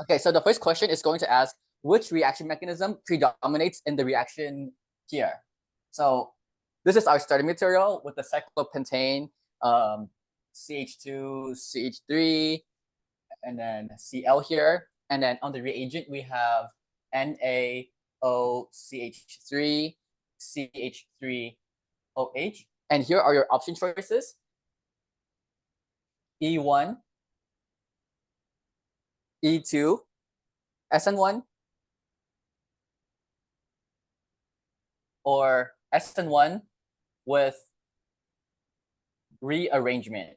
Okay, so the first question is going to ask which reaction mechanism predominates in the reaction here. So this is our starting material with the cyclopentane, CH2, CH3, and then Cl here. And then on the reagent, we have NaOCH3, CH3OH. And here are your option choices. E1, E2, SN1, or SN1 with rearrangement.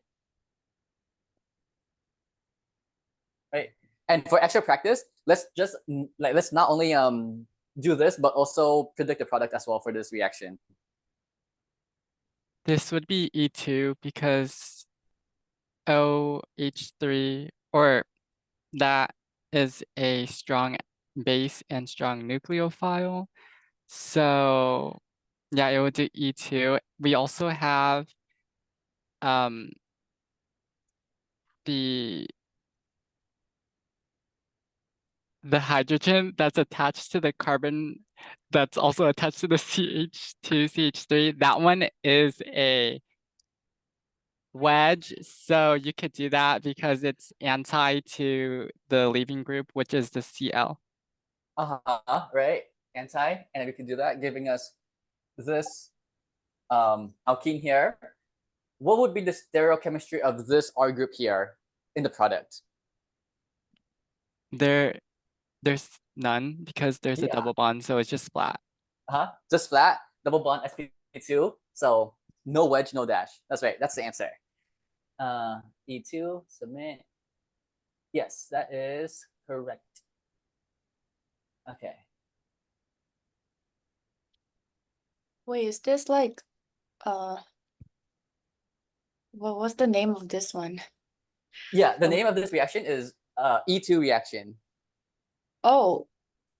Right? And for extra practice, let's not only do this, but also predict the product as well for this reaction. This would be E2 because OH3, or that is a strong base and strong nucleophile. So yeah, it would do E2. We also have the hydrogen that's attached to the carbon that's also attached to the CH2, CH3. That one is a wedge, so you could do that because it's anti to the leaving group, which is the Cl. Right? Anti, and then we can do that, giving us this alkene here. What would be the stereochemistry of this R group here in the product? There's none because there's a double bond, so it's just flat. Just flat, double bond sp2. So no wedge, no dash. That's right. That's the answer. E2, submit. Yes, that is correct. Okay. Wait, is this like what was the name of this one? Yeah, the name of this reaction is E2 reaction. Oh,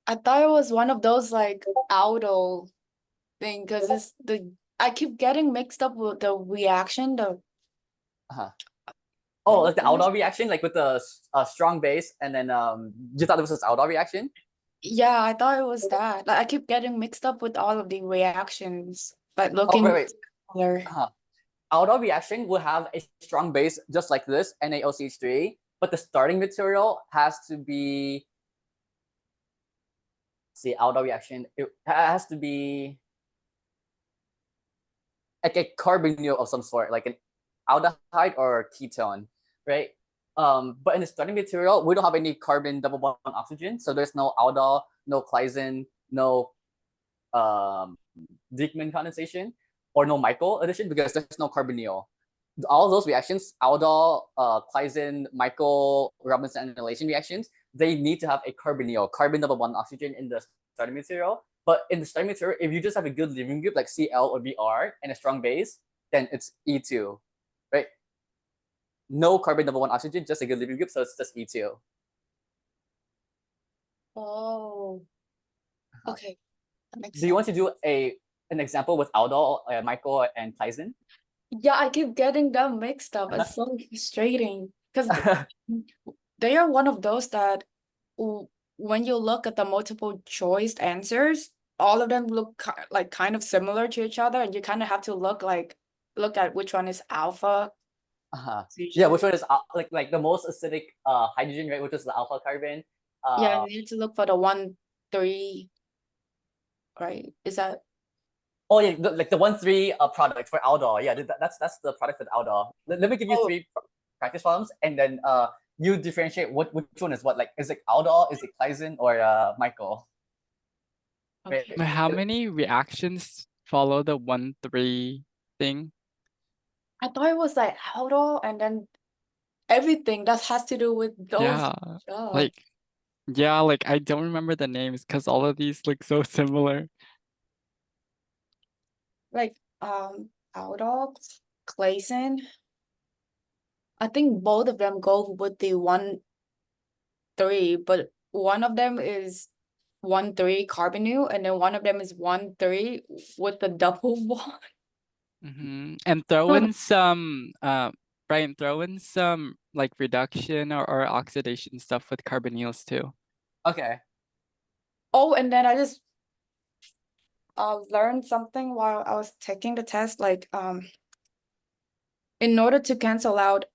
I thought it was one of those like aldo thing because it's I keep getting mixed up with the reaction. Oh, like the aldol reaction, like with the strong base, and then you thought it was this aldol reaction? Yeah, I thought it was that. Like I keep getting mixed up with all of the reactions, but looking similar. Aldol reaction will have a strong base just like this, NaOCH3, but the starting material has to be, see, aldol reaction, it has to be like a carbonyl of some sort, like an aldehyde or ketone, right? But in the starting material, we don't have any carbon double bond oxygen, so there's no aldol, no Claisen, no Dieckmann condensation, or no Michael addition because there's no carbonyl. All those reactions, aldol, Claisen, Michael, Robinson annihilation reactions, they need to have a carbonyl, carbon double bond oxygen in the starting material. But in the starting material, if you just have a good leaving group like Cl or Br and a strong base, then it's E2, right? No carbon double bond oxygen, just a good leaving group, so it's just E2. Oh, okay. That makes Do you want to do an example with aldol, Michael, and Claisen? Yeah, I keep getting them mixed up. It's so frustrating because they are one of those that when you look at the multiple choice answers, all of them look like kind of similar to each other, and you kind of have to look at which one is alpha. Yeah, which one is like the most acidic hydrogen, right? Which is the alpha carbon. Yeah, you need to look for the 1,3, right? Is that? Oh yeah, like the 1,3 product for aldol. Yeah, that's the product for aldol. Let me give you 3 practice problems, and then you differentiate which one is what. Like, is it aldol, is it Claisen, or Michael? Okay. Right. How many reactions follow the 1,3 thing? I thought it was like aldo and then everything that has to do with those. Yeah, like I don't remember the names because all of these look so similar. Like aldo, Claisen. I think both of them go with the 1,3, but one of them is 1,3 carbonyl, and then one of them is 1,3 with the double bond. And throw in some Brian, throw in some like reduction or oxidation stuff with carbonyls too. Okay. Oh, and then I just learned something while I was taking the test. Like, in order to cancel out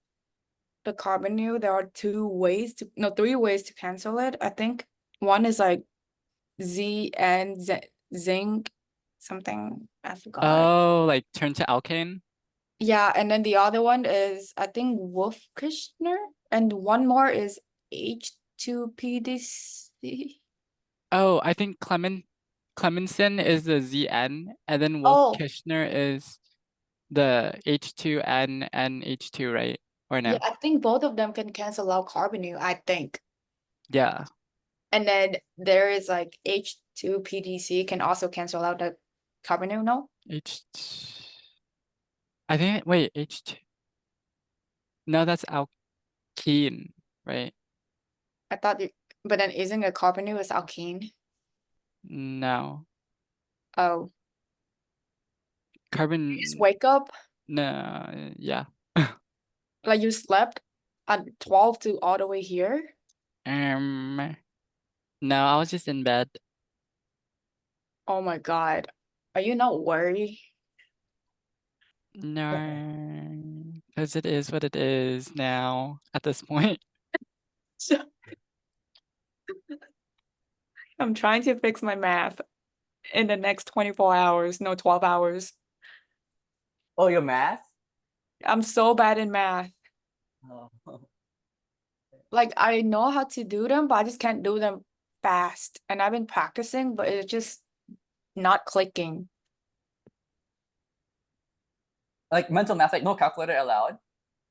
the carbonyl, there are three ways to cancel it. I think one is like Z and zinc something. I forgot. Oh, like turn to alkane? Yeah, and then the other one is I think Wolf-Kirchner, and one more is H2PDC. Oh, I think Clemenson is the ZN, and then Oh, Wolf-Kirchner is the H2N and H2, right? Or yeah, no? I think both of them can cancel out carbonyl, I think. Yeah. And then there is like H2PDC can also cancel out the carbonyl, no? H. I think wait, H2. No, that's alkene, right? I thought but then isn't a carbonyl is alkene? No. Oh, Carbon. just wake up No, yeah. like you slept at 12 to all the way here. No, I was just in bed. Oh my God. Are you not worried? No, because it is what it is now at this point. I'm trying to fix my math in the next 24 hours, no 12 hours. Oh, your math? I'm so bad in math. Oh. Like I know how to do them, but I just can't do them fast. And I've been practicing, but it's just not clicking. Like mental math, like no calculator allowed.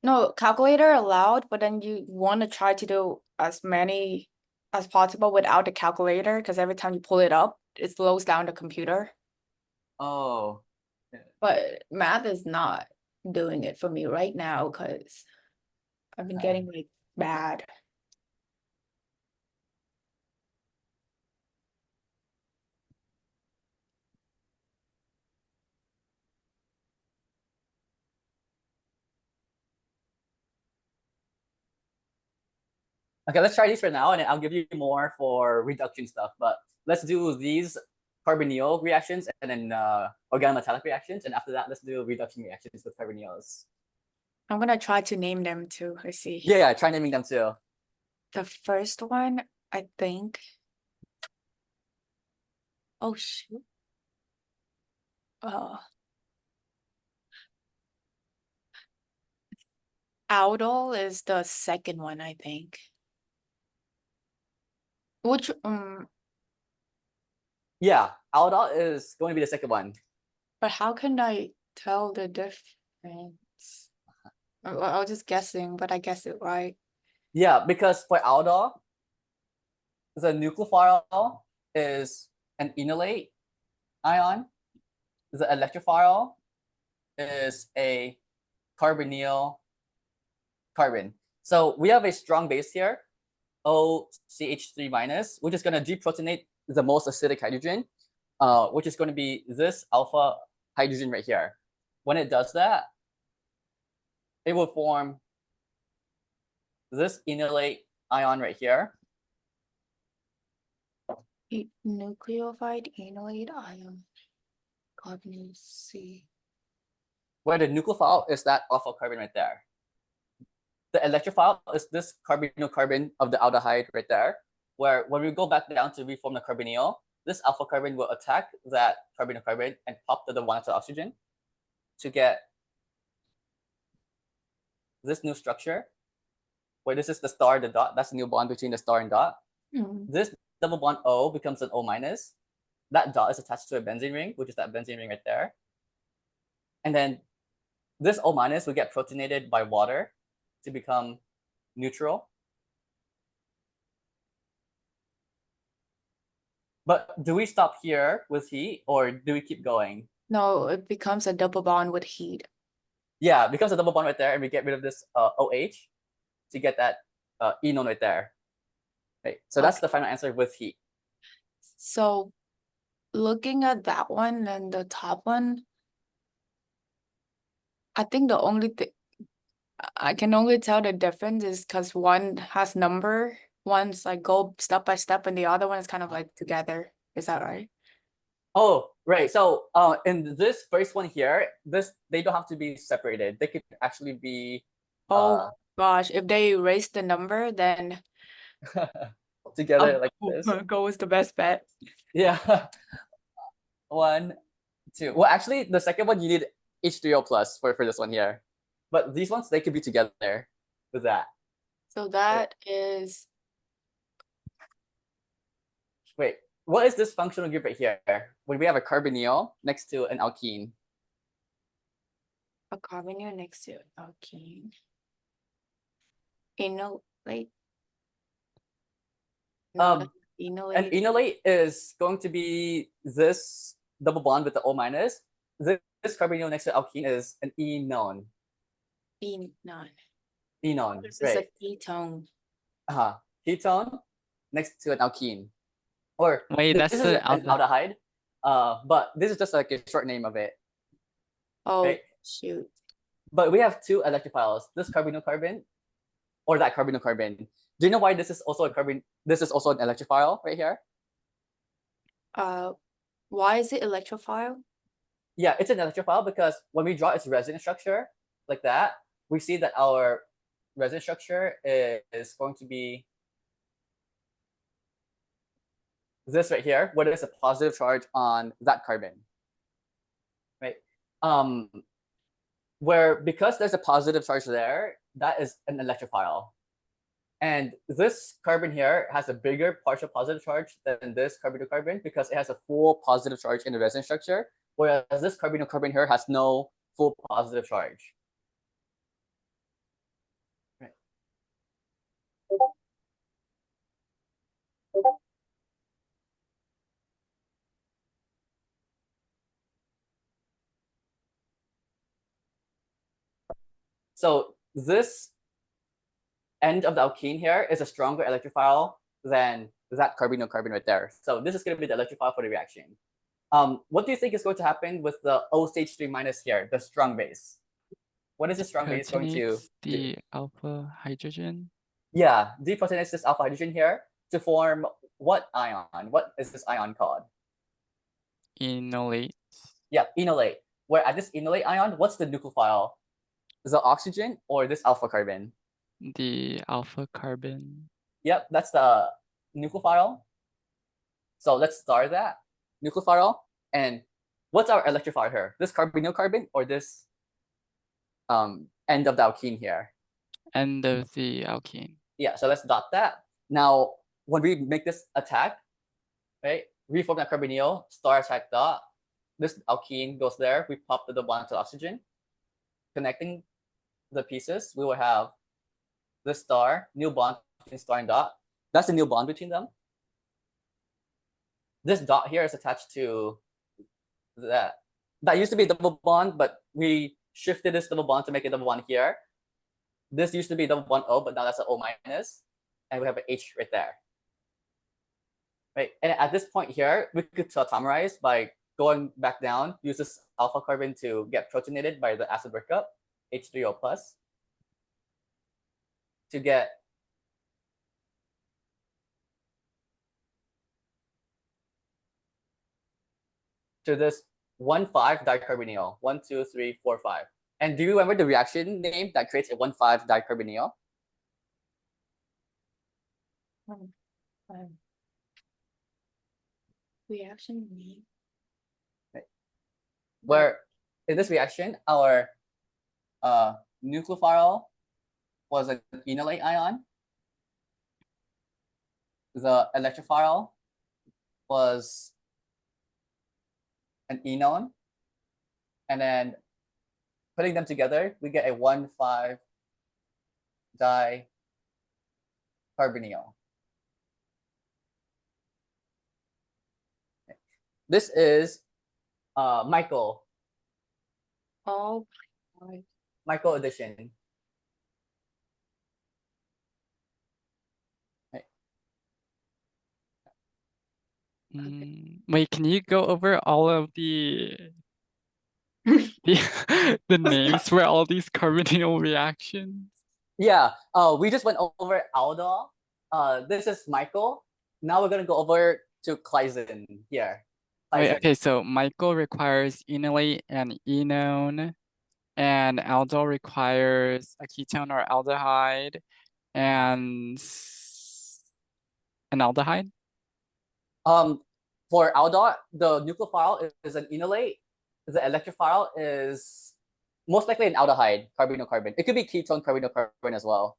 No, calculator allowed, but then you want to try to do as many as possible without the calculator, because every time you pull it up, it slows down the computer. Oh. But math is not doing it for me right now because I've been getting like bad. Okay, let's try these for now, and then I'll give you more for reduction stuff. But let's do these carbonyl reactions and then organometallic reactions, and after that, let's do reduction reactions with carbonyls. I'm gonna try to name them too. Let's see. Yeah, try naming them too. The first one, I think. Oh shoot. Aldol is the second one, I think. Which Yeah, aldol is going to be the second one. but how can I tell the difference? I was just guessing, but I guessed it right. Yeah, because for aldol, the nucleophile is an enolate ion. The electrophile is a carbonyl carbon. So we have a strong base here, OCH3 minus, which is going to deprotonate the most acidic hydrogen, which is going to be this alpha hydrogen right here. When it does that, it will form this enolate ion right here. Nucleophile enolate ion, carbonyl C. Where the nucleophile is that alpha carbon right there. The electrophile is this carbonyl carbon of the aldehyde right there, where when we go back down to reform the carbonyl, this alpha carbon will attack that carbonyl carbon and pop to the 1 atom oxygen to get this new structure, where this is the star, the dot, that's the new bond between the star and dot. This double bond O becomes an O minus. That dot is attached to a benzene ring, which is that benzene ring right there. And then this O minus will get protonated by water to become neutral. But do we stop here with heat or do we keep going? No, it becomes a double bond with heat. Yeah, it becomes a double bond right there and we get rid of this OH to get that enone right there. Right, so that's the final answer with heat. So looking at that one and the top one, I think the only thing, I can only tell the difference is because one has number, one's like go step by step, and the other one is kind of like together. Is that right? Oh, right. So in this first one here, they don't have to be separated. They could actually be Oh gosh, if they erase the number, then together like this. go with the best bet. Yeah. 1, 2. Well, actually, the second one you need H3O plus for this one here. But these ones, they could be together with that. So that is Wait, what is this functional group right here? When we have a carbonyl next to an alkene. a carbonyl next to an alkene. Enolate. An Enolate. enolate is going to be this double bond with the O minus. This carbonyl next to alkene is an enone. Enone. Enone, This is right? a ketone. Ketone next to an alkene. Or Wait, this that's is the an aldehyde. But this is just like a short name of it. Oh right? shoot. But we have two electrophiles. This carbonyl carbon, or that carbonyl carbon. Do you know why this is also a carbon? This is also an electrophile right here. Why is it electrophile? Yeah, it's an electrophile because when we draw its resonance structure like that, we see that our resonance structure is going to be this right here, where there's a positive charge on that carbon, right? Where because there's a positive charge there, that is an electrophile. And this carbon here has a bigger partial positive charge than this carbonyl carbon because it has a full positive charge in the resonance structure, whereas this carbonyl carbon here has no full positive charge. Right. So this end of the alkene here is a stronger electrophile than that carbonyl carbon right there. So this is going to be the electrophile for the reaction. What do you think is going to happen with the O stage 3 minus here, the strong base? What is the strong base going to protonates do? the alpha hydrogen. Yeah, deprotonates this alpha hydrogen here to form what ion? What is this ion called? Enolate. Yeah, enolate. Where at this enolate ion, what's the nucleophile? The oxygen or this alpha carbon? The alpha carbon. Yep, that's the nucleophile. So let's start that nucleophile. And what's our electrophile here? This carbonyl carbon or this end of the alkene here? End of the alkene. Yeah, so let's dot that. Now, when we make this attack, right, reform that carbonyl, star attack dot, this alkene goes there, we pop the double bond to oxygen. Connecting the pieces, we will have this star, new bond between star and dot. That's the new bond between them. This dot here is attached to that. That used to be a double bond, but we shifted this double bond to make a double bond here. This used to be double bond O, but now that's an O minus. And we have an H right there. Right, and at this point here, we could tautomerize by going back down, use this alpha carbon to get protonated by the acid workup, H3O plus, to get to this 1,5 dicarbonyl, 1, 2, 3, 4, 5. And do you remember the reaction name that creates a 1,5 dicarbonyl? Reaction name. Right. Where in this reaction, our nucleophile was an enolate ion. The electrophile was an enone. And then putting them together, we get a 1,5 dicarbonyl. This is Michael. Oh my God. Michael addition. Wait, can you go over all of the the names for all these carbonyl reactions? Yeah, we just went over aldol. This is Michael. Now we're gonna go over to Clyzen here. Wait, Clyzen. okay, so Michael requires enolate and enone, and aldol requires a ketone or aldehyde, and an aldehyde? For aldol, the nucleophile is an enolate. The electrophile is most likely an aldehyde, carbonyl-carbon. It could be ketone, carbonyl-carbon as well.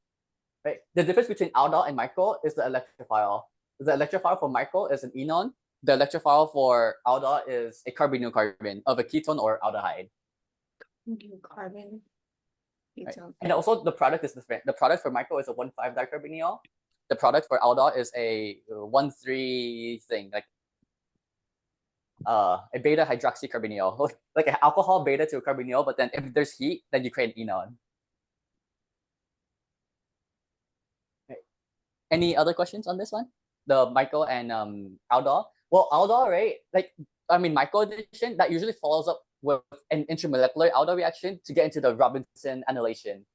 Right? The difference between aldol and Michael is the electrophile. The electrophile for Michael is an enone. The electrophile for aldol is a carbonyl-carbon of a ketone or aldehyde. Carbon. Right? And also the product is different. The product for Michael is a 1,5-dicarbonyl. The product for aldol is a 1,3 thing, like a beta hydroxycarbonyl, like an alcohol beta to a carbonyl, but then if there's heat, then you create an enone. Right. Any other questions on this one? The Michael and aldol? Well, aldol, right? Like, I mean, Michael addition, that usually follows up with an intramolecular aldol reaction to get into the Robinson annihilation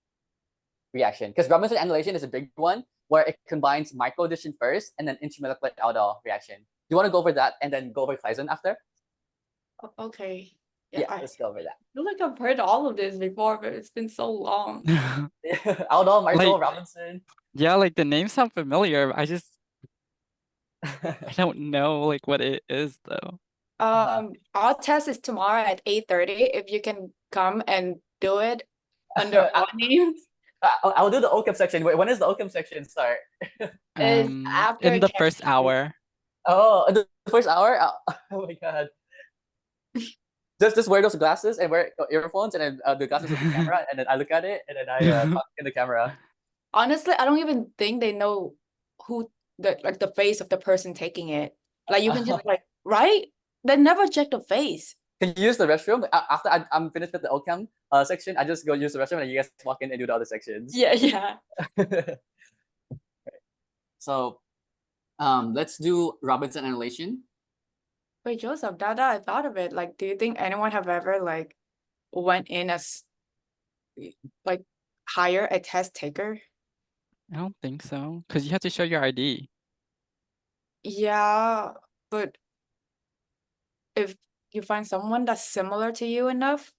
reaction. Because Robinson annihilation is a big one where it combines Michael addition first and then intramolecular aldol reaction. Do you want to go over that and then go over Clyzen after? Okay. Yeah, let's go over that. I feel like I've heard all of this before, but it's been so long. Aldol, Michael, Like- Robinson. Yeah, like the names sound familiar. I don't know like what it is though. Our test is tomorrow at 8:30. If you can come and do it under our names. I'll do the ochem section. Wait, when does the ochem section start? Is after in the first chemistry. hour. Oh, the first hour? Oh my god. Just wear those glasses and wear earphones and then the glasses with the camera and then I look at it and then I talk in the camera. Honestly, I don't even think they know who the face of the person taking it. Like you can just like, right? They never check the face. Can you use the restroom? After I'm finished with the ochem section, I just go use the restroom and you guys walk in and do the other sections. Yeah. So let's do Robinson annihilation. Wait, Joseph, that I thought of it. Like, do you think anyone have ever like went in as like hire a test taker? I don't think so. Because you have to show your ID. Yeah, but if you find someone that's similar to you enough,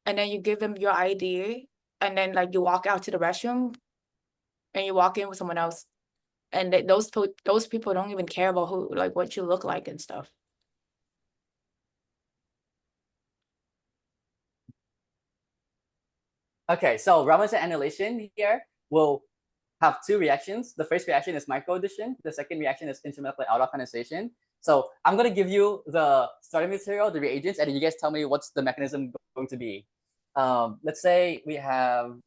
and then you give them your ID, and then like you walk out to the restroom, and you walk in with someone else, and those people don't even care about who like what you look like and stuff. Okay, so Robinson annihilation here will have two reactions. The first reaction is microaddition. The second reaction is intermolecular aldol condensation. So I'm going to give you the starting material, the reagents, and you guys tell me what's the mechanism going to be. Let's say we have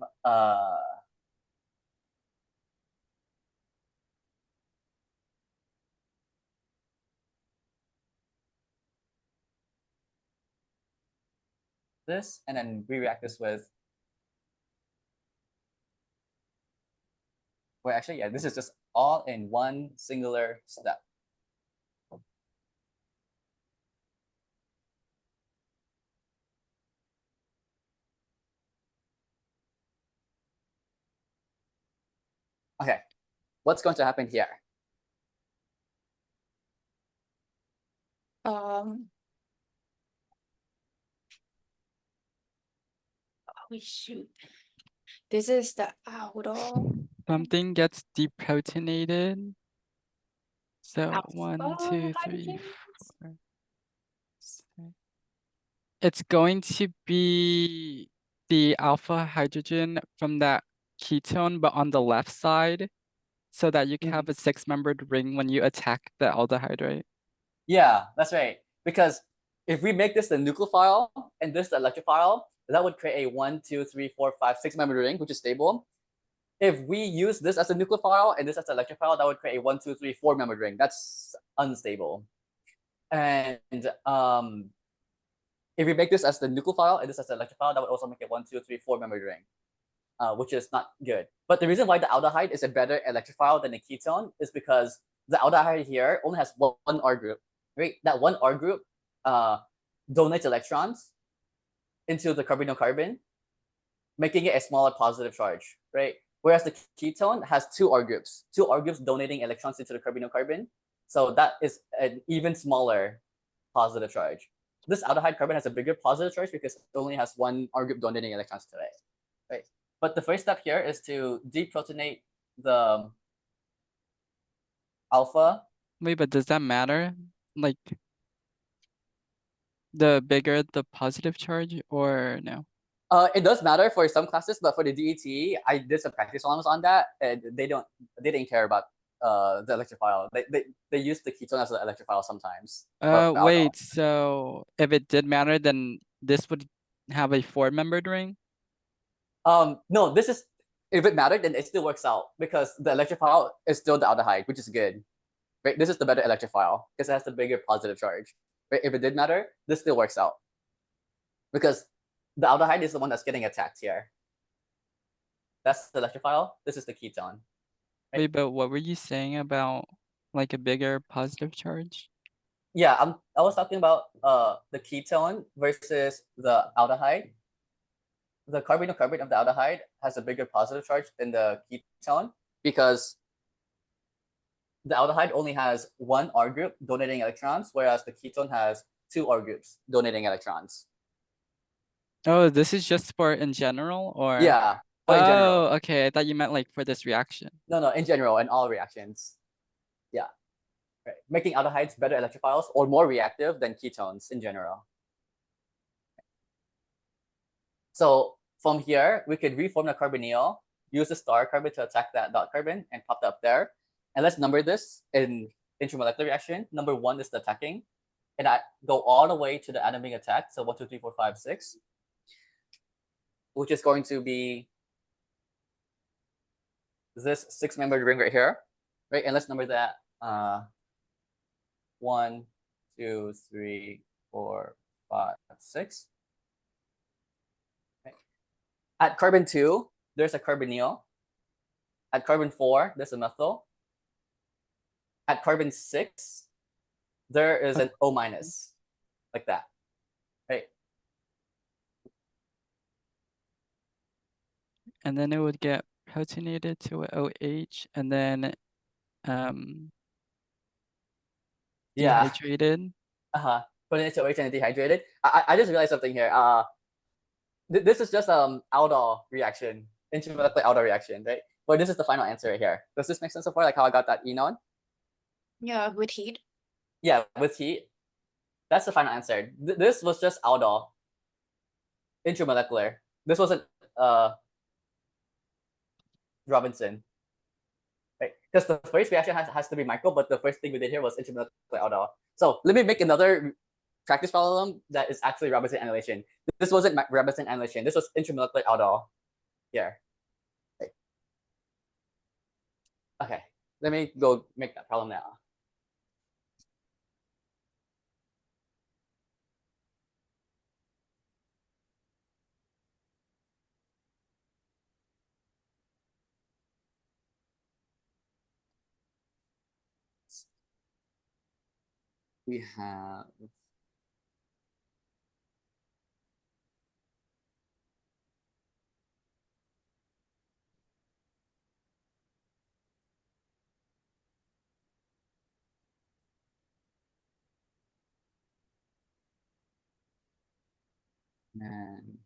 this, and then we react this with, well, actually, yeah, this is just all in one singular step. Okay, what's going to happen here? Oh shoot. This is the aldol. Something gets deprotonated. So Alpha 1, 2, 3, hydrogen? 4, 6. It's going to be the alpha hydrogen from that ketone, but on the left side, so that you can have a 6-membered ring when you attack the aldehyde, right? Yeah, that's right. Because if we make this the nucleophile and this the electrophile, that would create a 1, 2, 3, 4, 5, 6-membered ring, which is stable. If we use this as a nucleophile and this as an electrophile, that would create a 1, 2, 3, 4-membered ring. That's unstable. And if we make this as the nucleophile and this as the electrophile, that would also make a 1, 2, 3, 4-membered ring, which is not good. But the reason why the aldehyde is a better electrophile than a ketone is because the aldehyde here only has one R group, right? That one R group donates electrons into the carbonyl carbon, making it a smaller positive charge, right? Whereas the ketone has two R groups donating electrons into the carbonyl carbon. So that is an even smaller positive charge. This aldehyde carbon has a bigger positive charge because it only has one R group donating electrons to it, right? But the first step here is to deprotonate the alpha. Wait, but does that matter? Like, the bigger the positive charge, or no? It does matter for some classes, but for the DAT, I did some practice problems on that, and they didn't care about the electrophile. They use the ketone as an electrophile sometimes. Wait, so if it did matter, then this would have a 4-membered ring? No, this is, if it mattered, then it still works out because the electrophile is still the aldehyde, which is good. Right? This is the better electrophile because it has the bigger positive charge. Right? If it did matter, this still works out because the aldehyde is the one that's getting attacked here. That's the electrophile. This is the ketone. Right? Wait, but what were you saying about like a bigger positive charge? Yeah, I was talking about the ketone versus the aldehyde. The carbonyl carbon of the aldehyde has a bigger positive charge than the ketone because the aldehyde only has one R group donating electrons, whereas the ketone has two R groups donating electrons. Oh, this is just for in general, or? Yeah, for in general. Oh, okay. I thought you meant like for this reaction. No, in general, in all reactions. Yeah, right. Making aldehydes better electrophiles or more reactive than ketones in general. So from here, we could reform the carbonyl, use the star carbon to attack that dot carbon and pop that up there. And let's number this in intramolecular reaction. Number 1 is the attacking. And I go all the way to the atom being attacked. So 1, 2, 3, 4, 5, 6. Which is going to be this 6-membered ring right here. Right? And let's number that 1, 2, 3, 4, 5, 6. Okay. At carbon 2, there's a carbonyl. At carbon 4, there's a methyl. At carbon 6, there is an O minus, like that. Right? And then it would get protonated to a OH, and then dehydrated. Put it into OH and dehydrated. I just realized something here. This is just aldol reaction, intramolecular aldol reaction, right? But this is the final answer right here. Does this make sense so far? Like how I got that enone? Yeah, with heat. Yeah, with heat. That's the final answer. This was just aldol, intramolecular. This wasn't Robinson, right? Because the first reaction has to be micro, but the first thing we did here was intramolecular aldol. So let me make another practice problem that is actually Robinson annihilation. This wasn't Robinson annihilation. This was intramolecular aldol here. Right. Okay, let me go make that problem now. We have and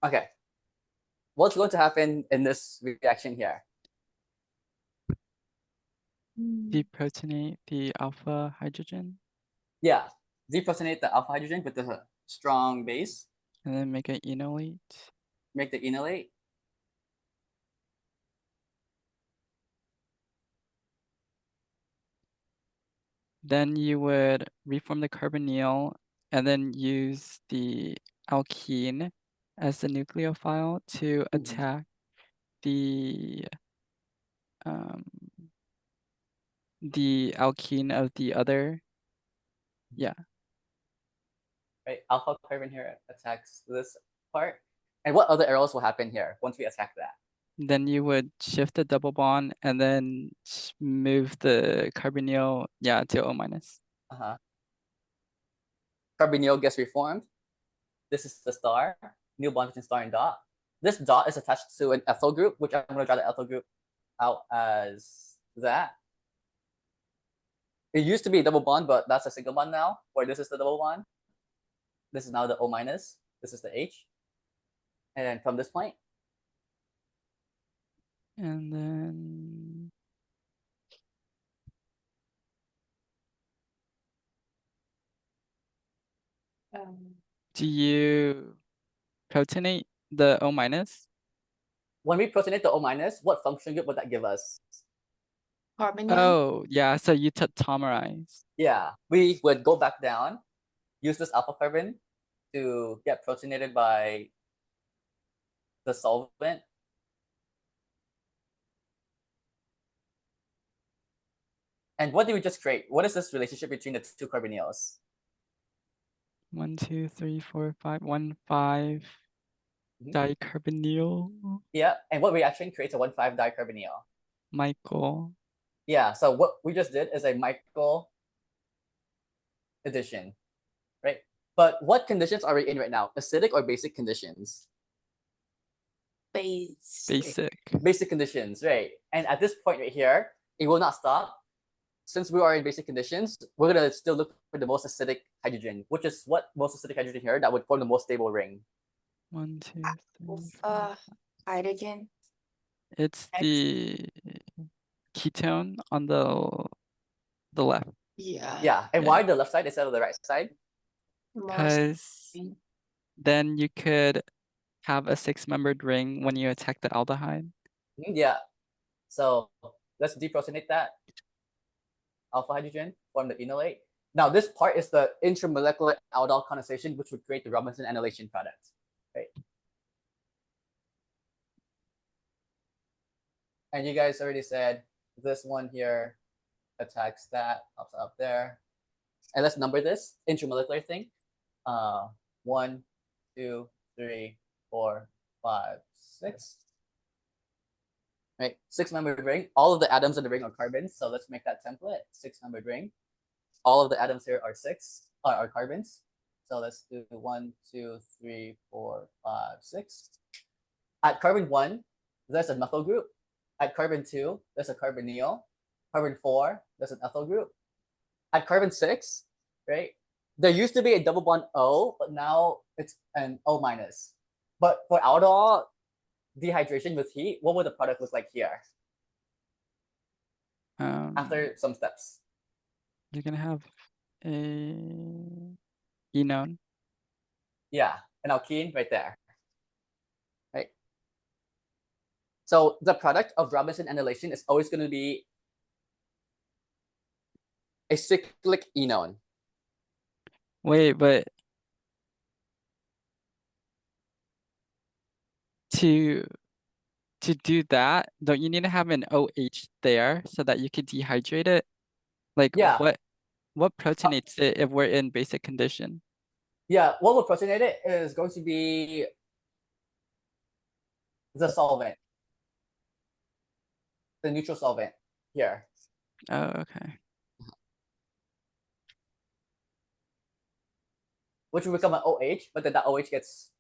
okay. What's going to happen in this reaction here? Deprotonate the alpha hydrogen. Yeah, deprotonate the alpha hydrogen with the strong base. And then make an enolate. Make the enolate. Then you would reform the carbonyl and then use the alkene as the nucleophile to attack the alkene of the other. Yeah. Right, alpha carbon here attacks this part. And what other arrows will happen here once we attack that? Then you would shift the double bond and then move the carbonyl, yeah, to O minus. Carbonyl gets reformed. This is the star, new bond between star and dot. This dot is attached to an ethyl group, which I'm going to draw the ethyl group out as that. It used to be a double bond, but that's a single bond now, or this is the double bond. This is now the O minus. This is the H. And then from this point. And then do you protonate the O minus? When we protonate the O minus, what function group would that give us? Carbonyl. Oh, yeah, so you tautomerize. Yeah, we would go back down, use this alpha carbon to get protonated by the solvent. And what did we just create? What is this relationship between the two carbonyls? 1, 2, 3, 4, 5, 1, 5 dicarbonyl. Yeah, and what reaction creates a 1,5 dicarbonyl? Michael. Yeah, so what we just did is a Michael addition, right? But what conditions are we in right now? Acidic or basic conditions? Basic. Basic conditions, right? And at this point right here, it will not stop. Since we are in basic conditions, we're gonna still look for the most acidic hydrogen, which is what most acidic hydrogen here that would form the most stable ring. 1, 2, 3, 4. Hydrogen. It's the ketone on the left. Yeah. Yeah, and why the left side instead of the right side? Because then you could have a 6-membered ring when you attack the aldehyde. Yeah. So let's deprotonate that alpha hydrogen, form the enolate. Now this part is the intramolecular aldol condensation, which would create the Robinson annihilation product, right? And you guys already said this one here attacks that, up there. And let's number this intramolecular thing. 1, 2, 3, 4, 5, 6. Right, 6-membered ring. All of the atoms in the ring are carbons, so let's make that template. 6-membered ring. All of the atoms here are are carbons. So let's do 1, 2, 3, 4, 5, 6. At carbon 1, there's a methyl group. At carbon 2, there's a carbonyl. Carbon 4, there's an ethyl group. At carbon 6, right, there used to be a double bond O, but now it's an O minus. But for aldol dehydration with heat, what would the product look like here? After some steps. You're gonna have a enone. Yeah, an alkene right there. Right. So the product of Robinson annihilation is always going to be a cyclic enone. Wait, but to do that, don't you need to have an OH there so that you could dehydrate it? Like, yeah, what protonates it if we're in basic condition? Yeah, what will protonate it is going to be the solvent, the neutral solvent here. Oh, okay. Which will become an OH, but then that OH gets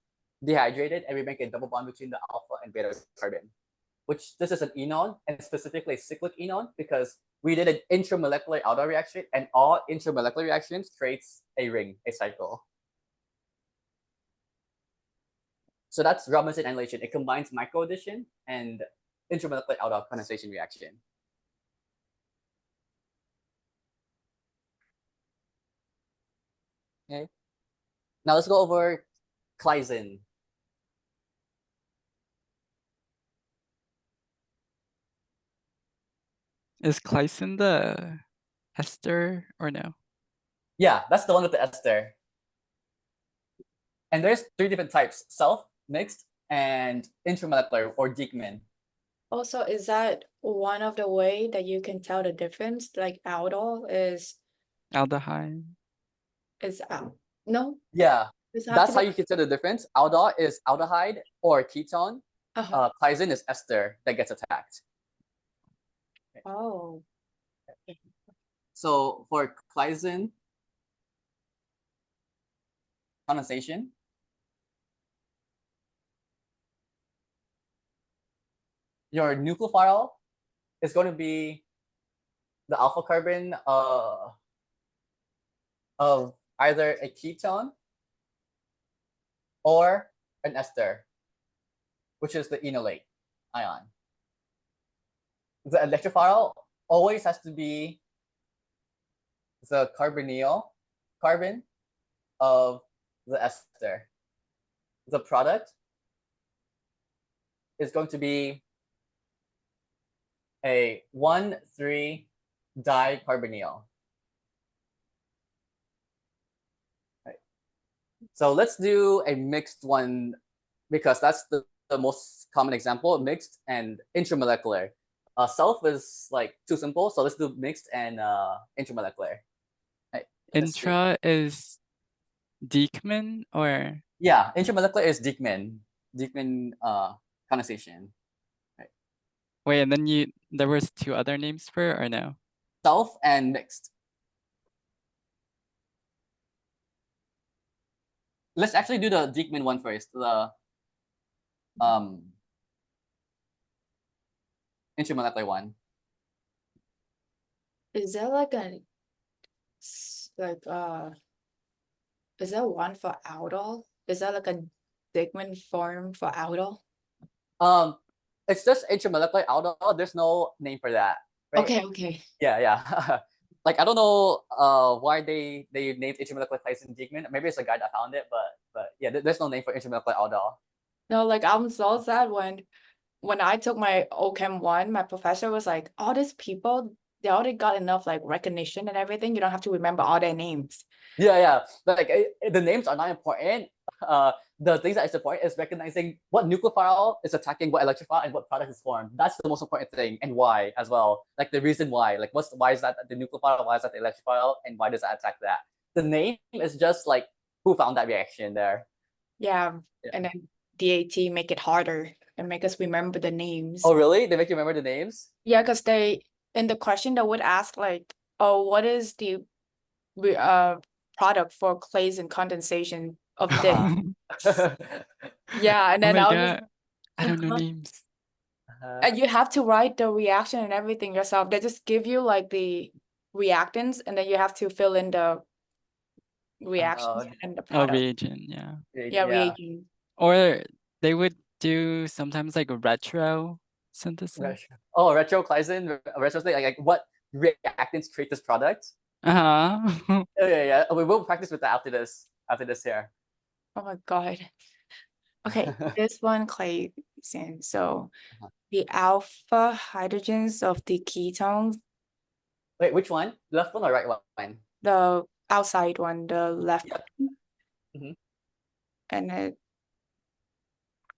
dehydrated and we make a double bond between the alpha and beta carbon. Which this is an enone, and specifically a cyclic enone, because we did an intramolecular aldol reaction, and all intramolecular reactions creates a ring, a cycle. So that's Robinson annihilation. It combines micro addition and intramolecular aldol condensation reaction. Okay. Now let's go over Kleisen. Is Kleisen the ester or no? Yeah, that's the one with the ester. And there's 3 different types: self, mixed, and intramolecular or Diekmann. Also, is that one of the way that you can tell the difference? Like aldol is Aldehyde. no? Yeah, Does it have That's to how be? you consider the difference. Aldol is aldehyde or ketone. Glycine is ester that gets attacked. Oh. So for glycine condensation, your nucleophile is going to be the alpha carbon of either a ketone or an ester, which is the enolate ion. The electrophile always has to be the carbonyl carbon of the ester. The product is going to be a 1,3 dicarbonyl. Right. So let's do a mixed one because that's the most common example, mixed and intramolecular. Self is like too simple, so let's do mixed and intramolecular. Right. Intra is Diekman or? Yeah, intramolecular is Diekman condensation. Right. Wait, and then there was two other names for it or no? Self and mixed. Let's actually do the Diekman one first. The intramolecular one. Is there like is there one for aldol? Is that like a Dickman form for aldol? It's just intramolecular aldol. There's no name for that. Right? Okay. Yeah. Like I don't know why they named intramolecular glycine Diekman. Maybe it's a guy that found it, but yeah, there's no name for intramolecular aldol. No, like I'm so sad when I took my ochem 1, my professor was like, all these people, they already got enough like recognition and everything. You don't have to remember all their names. Yeah. Like the names are not important. The things that is important is recognizing what nucleophile is attacking what electrophile and what product is formed. That's the most important thing, and why as well. Like the reason why. Like why is that the nucleophile? Why is that the electrophile? And why does that attack that? The name is just like who found that reaction there. Yeah. And then DAT make it harder and make us remember the names. Oh really? They make you remember the names? Yeah, because they in the question they would ask like, oh, what is the product for clays and condensation of this? Yeah, and Oh then my I'll God, I don't know names. and you have to write the reaction and everything yourself. They just give you like the reactants, and then you have to fill in the reactions and the Oh, product. reagent, yeah. Yeah, reagent. Or they would do sometimes like a retro synthesis. Retro glycine, retro thing, like what reactants create this product? Uh-huh. Yeah. We will practice with that after this here. Oh my God. Okay, this one glycine. So the alpha hydrogens of the ketones. Wait, which one? Left one or right one? The outside one, the left. Mhm. And it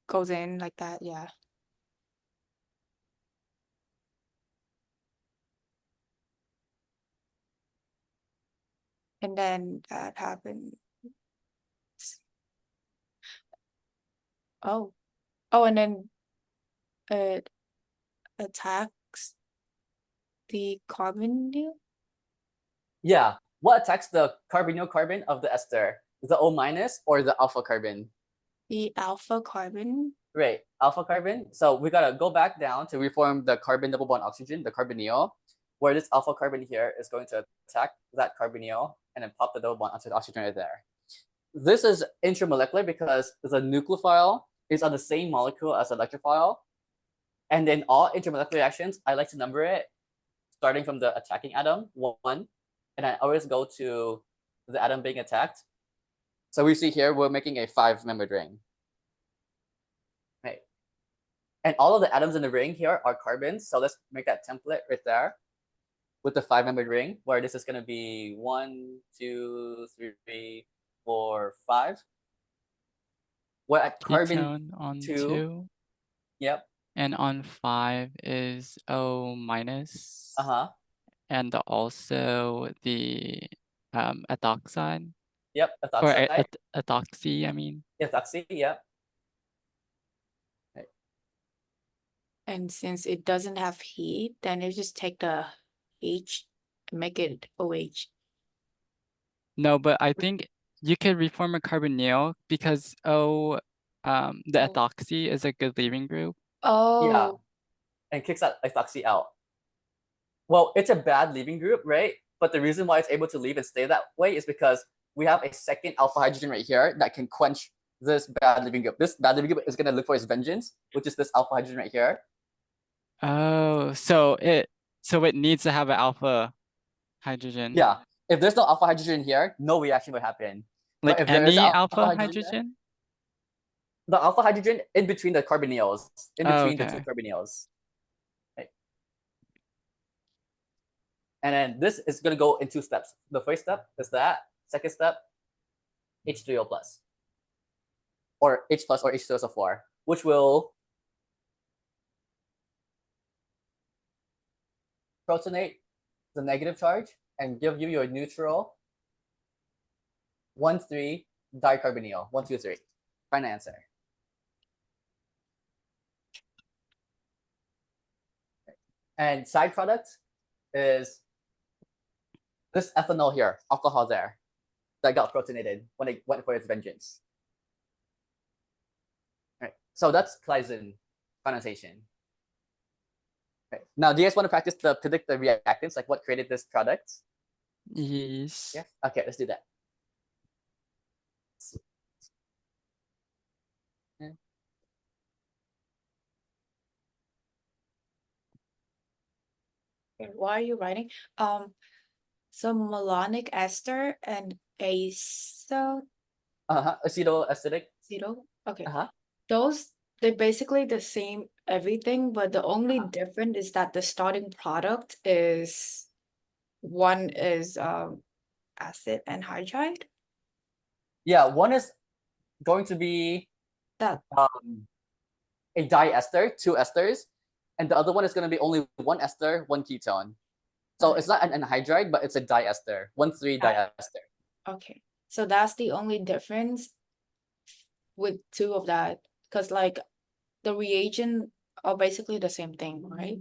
goes in like that, yeah. And then that happens. Oh, and then it attacks the carbonyl. Yeah. What attacks the carbonyl carbon of the ester? The O- or the alpha carbon? The alpha carbon. Right, alpha carbon. So we gotta go back down to reform the carbon double bond oxygen, the carbonyl, where this alpha carbon here is going to attack that carbonyl and then pop the double bond onto the oxygen right there. This is intramolecular because the nucleophile is on the same molecule as the electrophile. And in all intramolecular reactions, I like to number it starting from the attacking atom, 1, and I always go to the atom being attacked. So we see here, we're making a 5-membered ring. Right. And all of the atoms in the ring here are carbons. So let's make that template right there with the 5-membered ring, where this is going to be 1, 2, 3, 4, 5. We're at carbon Ketone on 2. 2. Yep. And on 5 is O-. Uh-huh. And also the ethoxide. Yep, or ethoxide. ethoxy, I mean. Ethoxy, yep. And since it doesn't have heat, then you just take the H and make it OH. No, but I think you could reform a carbonyl because the ethoxy is a good leaving group. Yeah, Oh, and kicks that ethoxy out. Well, it's a bad leaving group, right? But the reason why it's able to leave and stay that way is because we have a second alpha hydrogen right here that can quench this bad leaving group. This bad leaving group is going to look for its vengeance, which is this alpha hydrogen right here. Oh, so it needs to have an alpha hydrogen. Yeah. If there's no alpha hydrogen here, no reaction would happen. Like but if there is any alpha alpha hydrogen, hydrogen? the alpha hydrogen in between the carbonyls, in Oh, between the two okay. carbonyls. Right. And then this is going to go in 2 steps. The first step is that. Second step, H3O plus. Or H plus or H2SO4, which will protonate the negative charge and give you your neutral 1,3 dicarbonyl. 1, 2, 3. Final answer. And side product is this ethanol here, alcohol there, that got protonated when it went for its vengeance. Right. So that's Kleisen condensation. Right. Now, do you guys want to practice the predict the reactants, like what created this product? Yes. Yeah. Okay, let's do that. why are you writing? So malonic ester and acetyl. Acetoacetic. Okay. Uh-huh. Those, they're basically the same everything, but the only difference is that the starting product is one is acid and hydride. Yeah, one is going to be That a diester, 2 esters, and the other one is going to be only 1 ester, 1 ketone. So it's not an anhydride, but it's a diester, 1,3 diester. okay. So that's the only difference with 2 of that, because like the reagent are basically the same thing, right?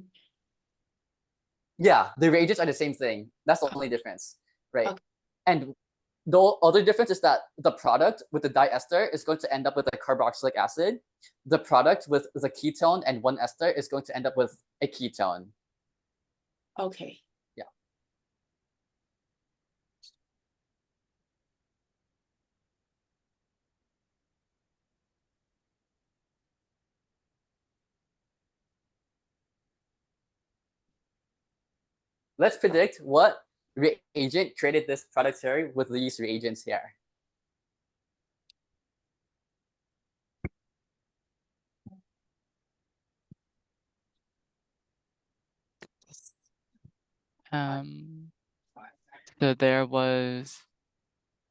Yeah, the reagents are the same thing. That's the only difference, right? Okay. And the other difference is that the product with the diester is going to end up with a carboxylic acid. The product with the ketone and 1 ester is going to end up with a ketone. Okay. Yeah. Let's predict what reagent created this product here with these reagents here. So there was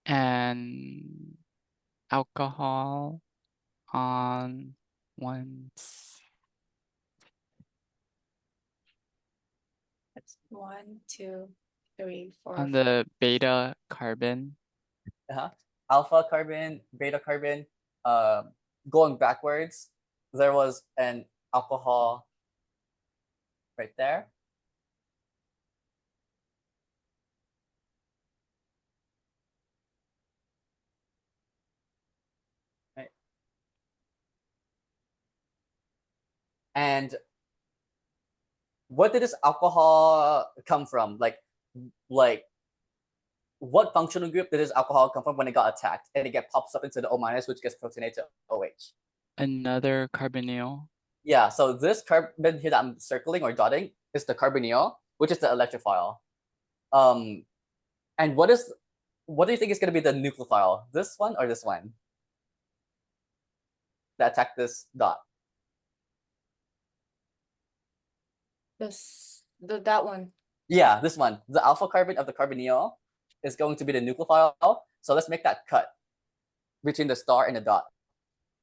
an alcohol on once. That's 1, 2, 3, 4. On the beta carbon. Alpha carbon, beta carbon, going backwards, there was an alcohol right there. Right. And what did this alcohol come from? Like what functional group did this alcohol come from when it got attacked and it pops up into the O-, which gets protonated to OH? Another carbonyl. Yeah, so this carbon here that I'm circling or dotting is the carbonyl, which is the electrophile. And what do you think is going to be the nucleophile? This one or this one? That attack this dot. That one. Yeah, this one. The alpha carbon of the carbonyl is going to be the nucleophile. So let's make that cut between the star and the dot.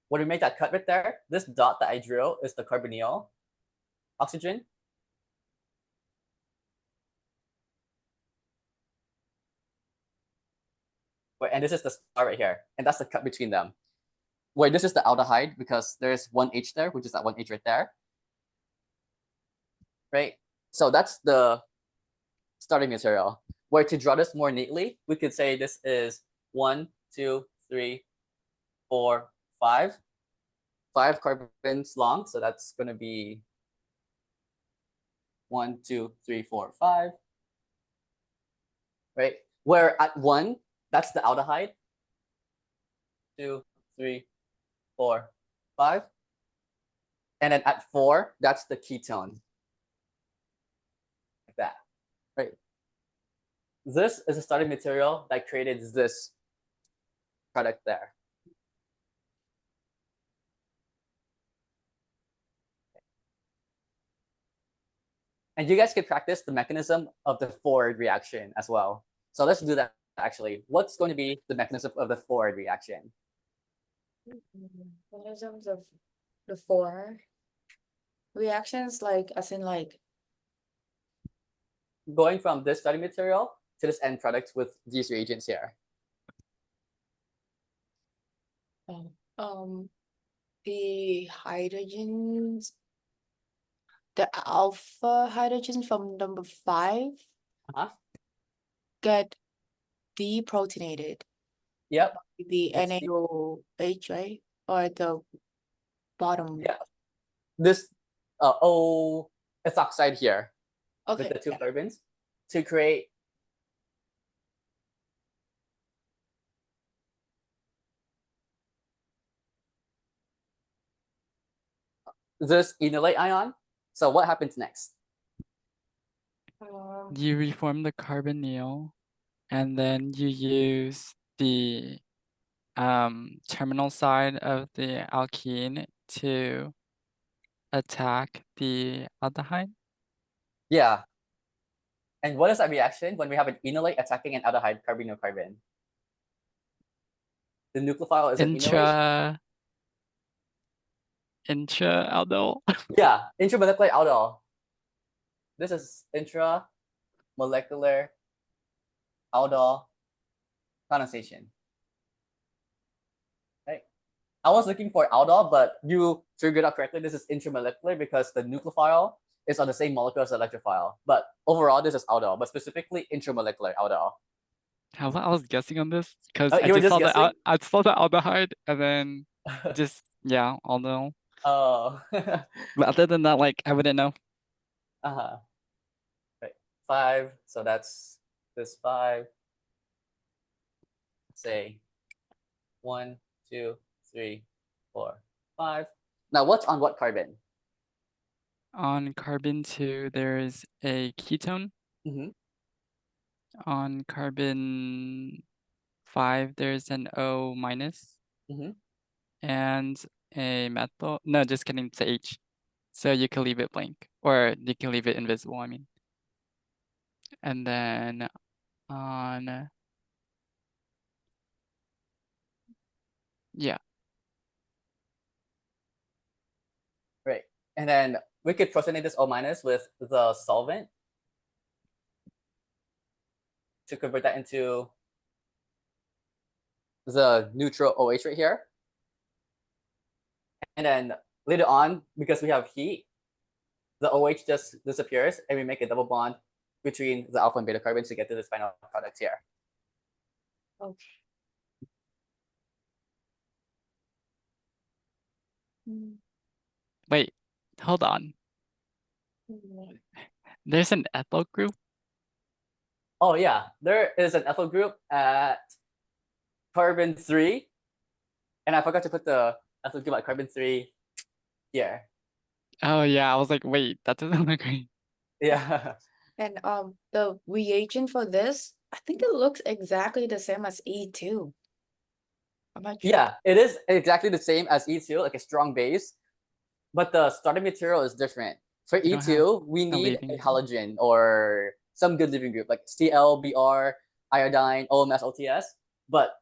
When we make that cut right there, this dot that I drew is the carbonyl oxygen. And this is the star right here, and that's the cut between them. Where this is the aldehyde because there's one H there, which is that one H right there. Right? So that's the starting material. Where to draw this more neatly, we could say this is 1, 2, 3, 4, 5. 5 carbons long, so that's going to be 1, 2, 3, 4, 5. Right? Where at 1, that's the aldehyde. 2, 3, 4, 5. And then at 4, that's the ketone. Like that. Right? This is a starting material that created this product there. And you guys can practice the mechanism of the forward reaction as well. So let's do that actually. What's going to be the mechanism of the forward reaction? Mechanisms of the four reactions, like as in like going from this starting material to this end product with these reagents here. The hydrogens, the alpha hydrogen from number 5 get deprotonated. Yep. The NaOH, right? Or the bottom. Yeah. This O ethoxide here Okay. with the 2 carbons to create this enolate ion. So what happens next? You reform the carbonyl, and then you use the terminal side of the alkene to attack the aldehyde. Yeah. And what is that reaction when we have an enolate attacking an aldehyde carbonyl carbon? The nucleophile is an enolate. Intra-aldol. Yeah, intramolecular aldol. This is intramolecular aldol condensation. Right? I was looking for aldol, but you figured out correctly. This is intramolecular because the nucleophile is on the same molecule as the electrophile. But overall, this is aldol, but specifically intramolecular aldol. I was guessing on this because You were just guessing? I saw the aldehyde and then just aldol. Oh. But other than that, like I wouldn't know. Right. 5. So that's this 5. Say 1, 2, 3, 4, 5. Now what's on what carbon? On carbon 2, there's a ketone. On carbon 5, there's an O minus. And a methyl. No, just kidding. It's a H. So you can leave it blank, or you can leave it invisible. I mean. And then on Right. And then we could protonate this O minus with the solvent to convert that into the neutral OH right here. And then later on, because we have heat, the OH just disappears and we make a double bond between the alpha and beta carbons to get to this final product here. Okay. wait, hold on. There's an ethyl group. Oh yeah, there is an ethyl group at carbon 3. And I forgot to put the ethyl group at carbon 3 here. Oh yeah, I was like, wait, that doesn't look right. Yeah. And the reagent for this, I think it looks exactly the same as E2. I'm not sure. Yeah, it is exactly the same as E2, like a strong base, but the starting material is different. For You don't E2, we a need leaving a group. halogen or some good leaving group like Cl, Br, iodine, OMS, OTS. But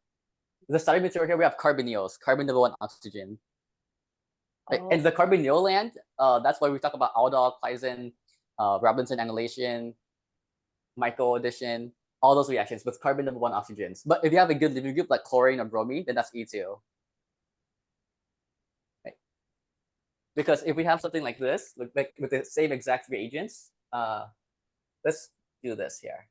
the starting material here, we have carbonyls, carbon double one oxygen. Right? Oh. And the carbonyl land, that's why we talk about aldol, Claisen, Robinson annihilation, Michael addition. all those reactions with carbon number 1 oxygens. But if you have a good leaving group like chlorine or bromine, then that's E2. Right? Because if we have something like this, like with the same exact reagents, let's do this here.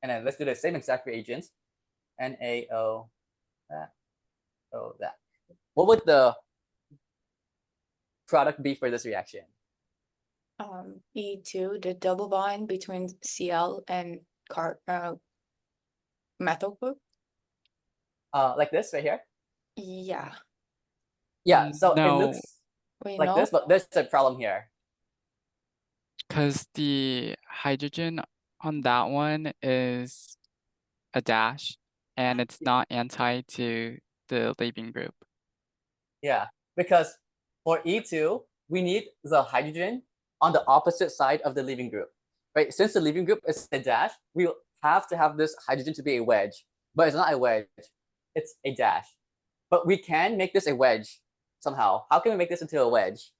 And then let's do the same exact reagents. NaO, that, O, that. What would the product be for this reaction? E2, the double bond between Cl and methyl group. Like this right here? Yeah. Yeah, so it No, looks Wait, like no? this, but there's a problem here. because the hydrogen on that one is a dash, and it's not anti to the leaving group. Yeah, because for E2, we need the hydrogen on the opposite side of the leaving group, right? Since the leaving group is a dash, we have to have this hydrogen to be a wedge, but it's not a wedge, it's a dash. But we can make this a wedge somehow. How can we make this into a wedge?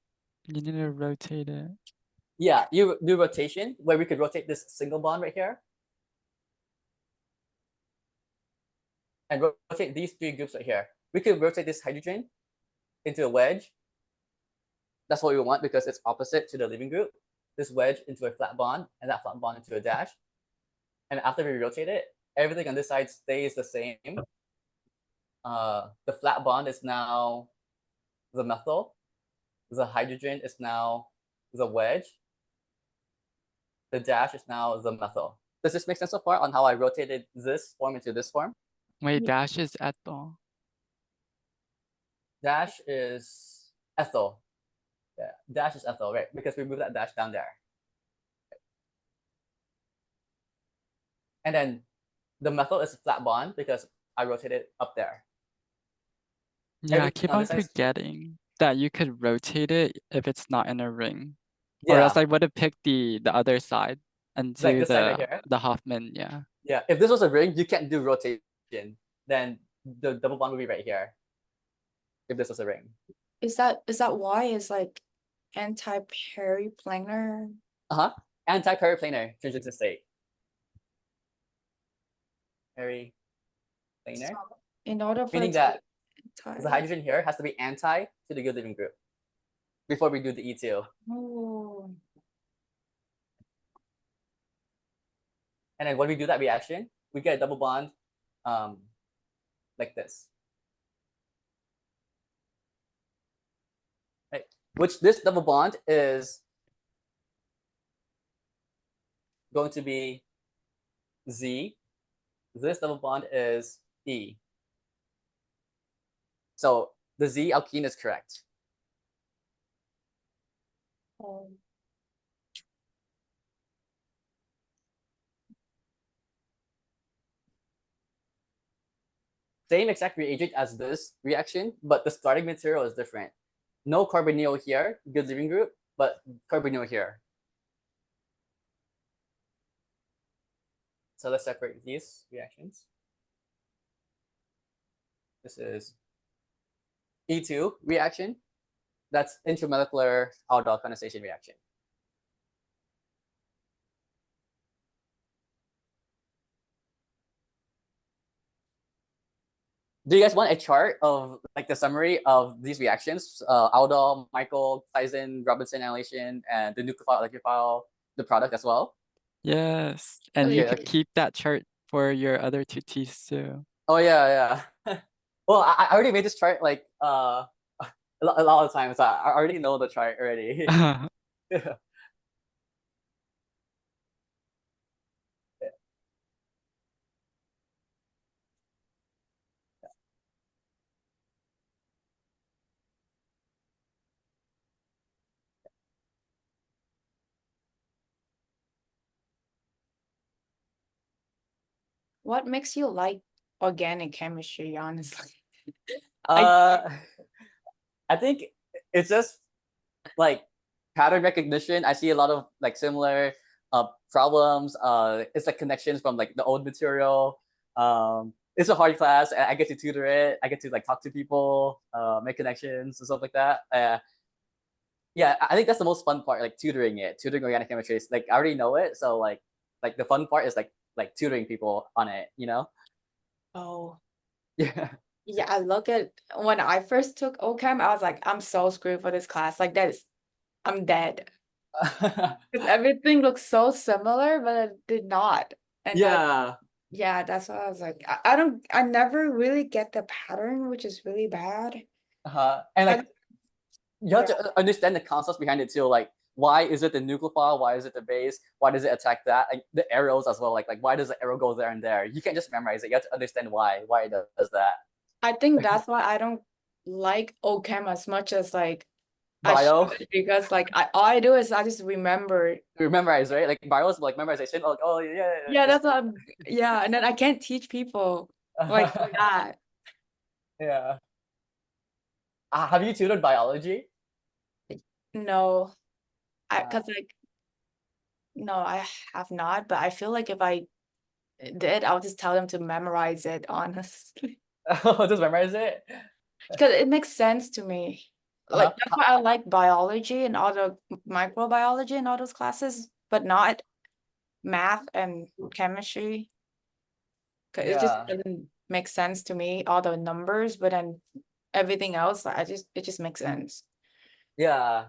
You need to rotate it. Yeah, you do rotation where we could rotate this single bond right here and rotate these 3 groups right here. We could rotate this hydrogen into a wedge. That's what we want because it's opposite to the leaving group. This wedge into a flat bond and that flat bond into a dash. And after we rotate it, everything on this side stays the same. The flat bond is now the methyl. The hydrogen is now the wedge. The dash is now the methyl. Does this make sense so far on how I rotated this form into this form? Wait, dash is ethyl. Dash is ethyl. Yeah, dash is ethyl, right? Because we move that dash down there. And then the methyl is a flat bond because I rotated up there. Yeah, I Everything keep on on this side- forgetting that you could rotate it if it's not in a ring. Or else Yeah, I would have picked the other side and like do this side right here. the Hoffman, yeah. Yeah, if this was a ring, you can't do rotation. Then the double bond would be right here. If this was a ring. Is that why it's like anti-periplanar? Anti-periplanar transition state. Periplanar. So in order for Meaning it to that be anti. the hydrogen here has to be anti to the good leaving group before we do the E2. Oh. And then when we do that reaction, we get a double bond like this. Right? Which this double bond is going to be Z. This double bond is E. So the Z alkene is correct. Same exact reagent as this reaction, but the starting material is different. No carbonyl here, good leaving group, but carbonyl here. So let's separate these reactions. This is E2 reaction. That's intermolecular aldol condensation reaction. Do you guys want a chart of like the summary of these reactions? Aldol, Michael, Claisen, Robinson annihilation, and the nucleophile, electrophile, the product as well? Yes. And you Okay, could okay. keep that chart for your other 2 T's too. Oh yeah, yeah. Well, I already made this chart like a lot of times. I already know the chart already. Yeah. What makes you like organic chemistry, honestly? I think it's just like pattern recognition. I see a lot of like similar problems. It's like connections from like the old material. it's a hard class, and I get to tutor it. I get to like talk to people, make connections and stuff like that. Yeah, I think that's the most fun part, like tutoring organic chemistry. Like I already know it, so like the fun part is like tutoring people on it, you know? Oh. Yeah. Yeah, I look at when I first took ochem, I was like, I'm so screwed for this class. Like I'm dead. Because everything looks so similar, but it did not. And Yeah. yeah, that's why I was like, I never really get the pattern, which is really bad. And like I- you have yeah. to understand the concepts behind it too. Like why is it the nucleophile? Why is it the base? Why does it attack that? Like the arrows as well. Like why does the arrow go there and there? You can't just memorize it. You have to understand why it does that. I think that's why I don't like ochem as much as like I Bio, should, because like all I do is I just remember. you memorize, right? Like bio is like memorization. Like oh yeah. Yeah, that's what yeah, and then I can't teach people like that. Yeah. Have you tutored biology? No, Uh, because like no, I have not, but I feel like if I did, I'll just tell them to memorize it, honestly. just memorize it. Because it makes sense to me. Like that's why I like biology and all the microbiology and all those classes, but not math and chemistry. Cause it just Yeah. doesn't make sense to me, all the numbers, but then everything else, it just makes sense. Yeah.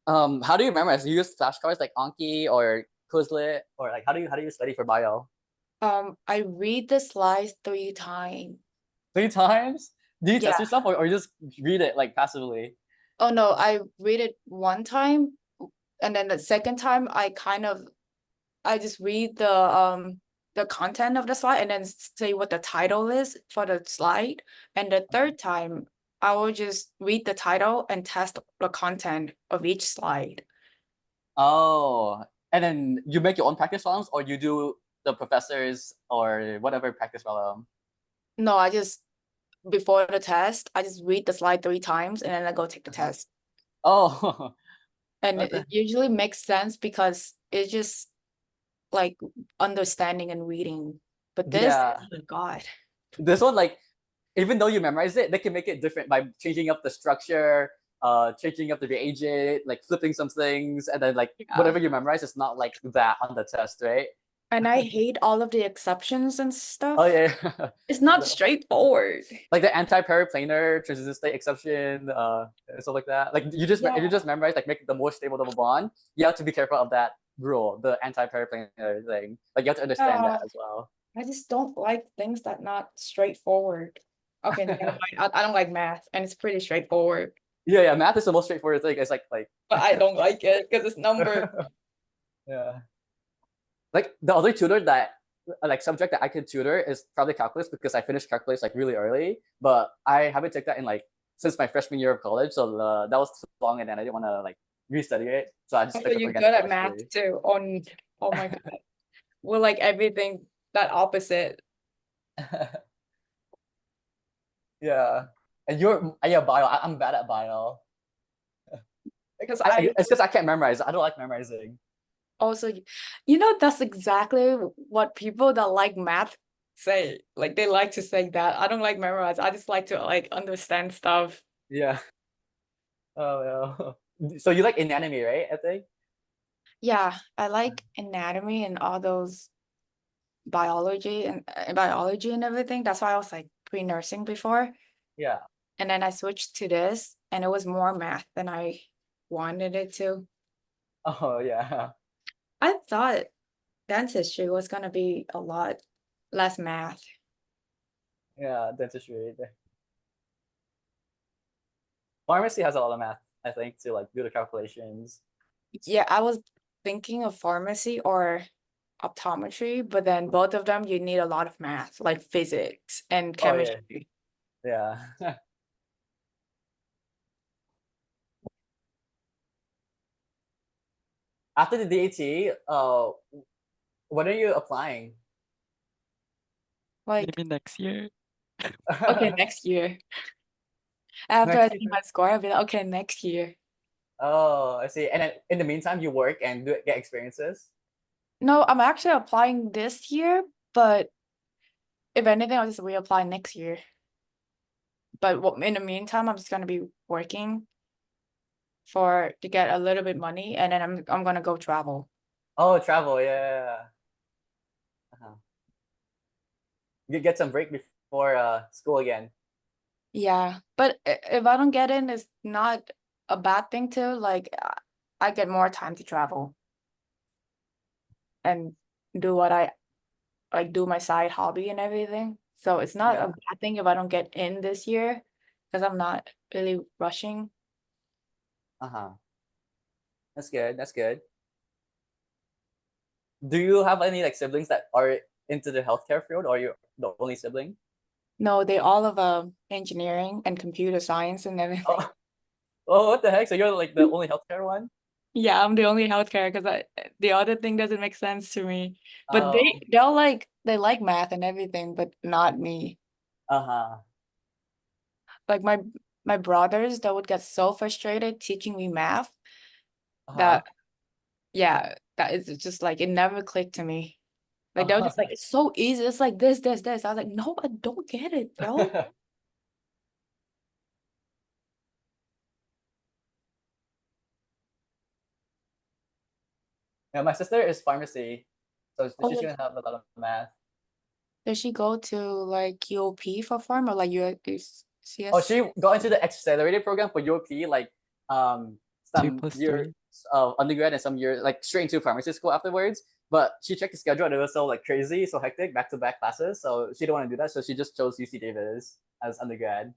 How do you memorize? Do you use flashcards like Anki or Quizlet, or like how do you study for bio? I read the slides 3 times. 3 times? Do you Yeah. test yourself, or you just read it like passively? Oh no, I read it 1 time, and then the second time I just read the content of the slide and then say what the title is for the slide. And the third time I will just read the title and test the content of each slide. Oh, and then you make your own practice problems, or you do the professors or whatever practice problem? No, before the test, I just read the slide 3 times and then I go take the test. Oh, And okay. it usually makes sense because it's just like understanding and reading. But this, Yeah. oh my God. This one, like, even though you memorize it, they can make it different by changing up the structure, changing up the reagent, like flipping some things, and then like Yeah. whatever you memorize is not like that on the test, right? And I hate all of the exceptions and stuff. Oh yeah. It's not straightforward. Like the anti-paraplanar transition state exception, and stuff like that. Like if you just memorize like make the most stable double bond, you have to be careful of that rule, the anti-paraplanar thing. Like you have to understand that as well. I just don't like things that not straightforward. Okay, never mind. I don't like math, and it's pretty straightforward. Yeah, math is the most straightforward thing. It's like But I don't like it because it's numbers. yeah. Like the other tutor that like subject that I could tutor is probably calculus because I finished calculus like really early, but I haven't taken that in like since my freshman year of college, so that was too long, and then I didn't want to like restudy it, so I just So took it for you're organic good at math chemistry. too. Oh my God. We're like everything that opposite. Yeah, and you're yeah bio. I'm bad at bio. Because It's because I can't memorize. I don't like memorizing. also, that's exactly what people that like math say. Like they like to say that. I don't like memorize. I just like to like understand stuff. Yeah. Oh yeah. So you like anatomy, right? I think. Yeah, I like anatomy and all those biology and biology and everything. That's why I was like pre-nursing before. Yeah. And then I switched to this and it was more math than I wanted it to. Oh yeah. I thought dentistry was gonna be a lot less math. Yeah, dentistry. Pharmacy has a lot of math, I think, to like do the calculations. Yeah, I was thinking of pharmacy or optometry, but then both of them you need a lot of math, like physics and Oh yeah. chemistry. Yeah. After the DAT, when are you applying? Like, Maybe next year. okay, next year. After I Next see year? my score, I'll be like, okay, next year. Oh, I see. And then in the meantime, you work and get experiences. No, I'm actually applying this year, but if anything, I'll just reapply next year. But in the meantime, I'm just gonna be working to get a little bit money, and then I'm gonna go travel. Oh, travel, yeah. Uh-huh. You get some break before school again. Yeah, but if I don't get in, it's not a bad thing too. Like I get more time to travel and do what I like, do my side hobby and everything. So it's not a Yeah. bad thing if I don't get in this year because I'm not really rushing. Uh-huh. That's good. That's good. Do you have any like siblings that are into the healthcare field, or are you the only sibling? No, they all of engineering and computer science and everything. Oh, oh, what the heck? So you're like the only healthcare one? Yeah, I'm the only healthcare because the other thing doesn't make sense to me. But Oh, they like math and everything, but not me. uh-huh. Like my brothers, they would get so frustrated teaching me math Uh-huh. that yeah, that is just like it never clicked to me. Like they were just like, it's so easy. It's like this, this, this. I was like, no, I don't get it, bro. Yeah, my sister is pharmacy, so Oh, she's gonna have a lot of math. does she go to like UOP for farm or like Oh, CS? she got into the accelerated program for UOP, like Two some plus years three. of undergrad and some years like straight into pharmacy school afterwards. But she checked the schedule and it was so like crazy, so hectic, back-to-back classes. So she didn't want to do that, so she just chose UC Davis as undergrad.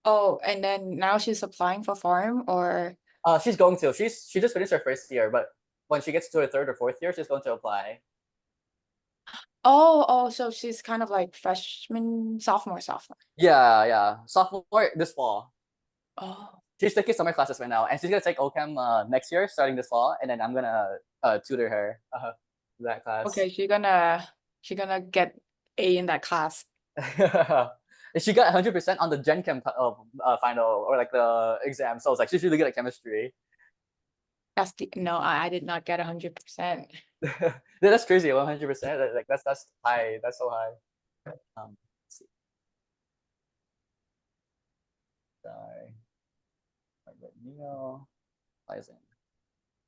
Oh, and then now she's applying for farm or She's going to. She just finished her first year, but when she gets to her third or fourth year, she's going to apply. oh, so she's kind of like freshman, sophomore. Yeah, yeah. Sophomore this fall. Oh, She's taking summer classes right now, and she's gonna take ochem next year, starting this fall, and then I'm gonna tutor her that class. okay. She's gonna get A in that class. She got 100% on the Gen Chem final or like the exam, so I was like, she's really good at chemistry. No, I did not get 100%. Yeah, that's crazy, 100%. Like that's high. That's so high. Let's see. Sorry. Neo, Lizen.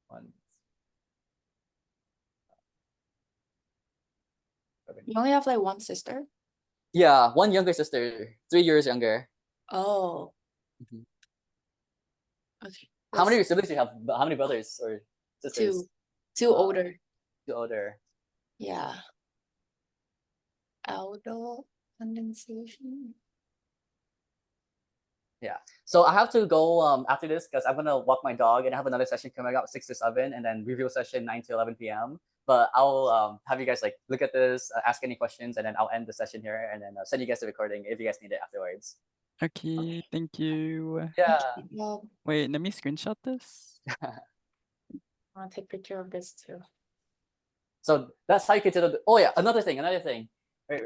One. You only have like one sister? Yeah, one younger sister, 3 years younger. Oh, Mhm. okay. How many That's siblings do you have? How many brothers or sisters? two older. Two older. Yeah. Aldol condensation. Yeah. So I have to go after this because I'm gonna walk my dog and I have another session coming up 6 to 7 and then review session 9 to 11 p.m. But I'll have you guys like look at this, ask any questions, and then I'll end the session here and then send you guys the recording if you guys need it afterwards. Okay, thank you. Yeah. Well, Wait, let me screenshot this. I want to take a picture of this too. So that's how you consider. Oh yeah, another thing. Wait.